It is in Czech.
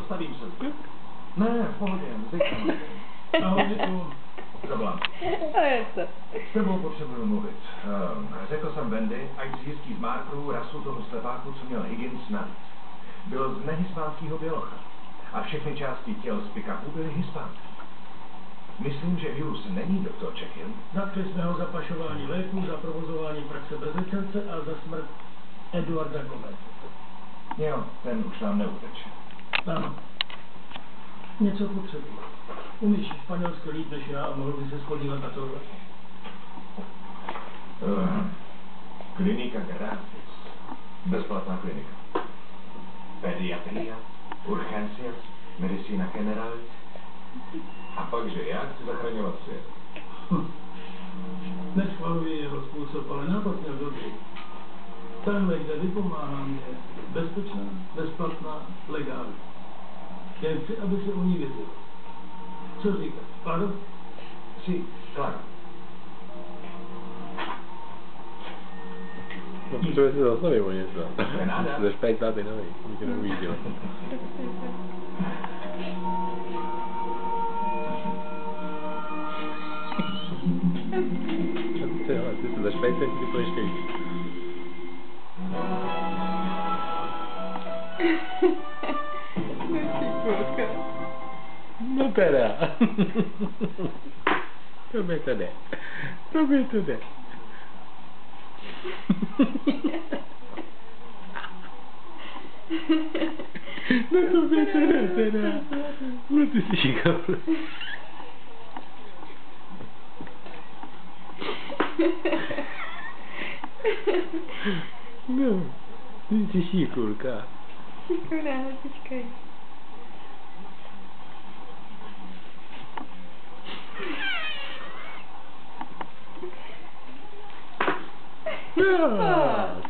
postavím se. Ne, v pohodě, zvyklám. Ahoj, děkuju. Zavolám. S tebou potřebuju mluvit. Řekl jsem Wendy, ať zjistí z markerů rasu toho slepáku, co měl Higgins navíc. Byl z nehispánského bělocha. A všechny části těl z pick-upu byly hispánský. Myslím, že Hughes není doktor Jekyll. Zatkli jsme ho za pašování léků, za provozování praxe bez licence a za smrt Eduarda Gomez. Jo, ten už nám neuteče. Ano. Něco potřebuji. Umíš španělsky líp než já a mohl by se shodívat na tohle? Klinika gratis. Bezplatná klinika. Pediatria, urgencias, medicína generalis. A pak, že já chci zachraňovat svět. Neschvaluji jeho způsob, ale nápad měl dobrý. Tenhle, kde vypomáhám, je bezpečná, bezplatná, legální. Jen chci, aby se o ní věděl. Co říkáš, Claro? Sí, claro. No, potřebuje se zastavit o něco. Jsi špejtáty nový, nikdo neuvidí. Ty se zašpejte, ty to ještě vidíš. No teda. Tobě to jde. Tobě to jde. No tobě to jde teda. No ty jsi šikovný. No, ty jsi šikulka. Šikovná, počkej. No,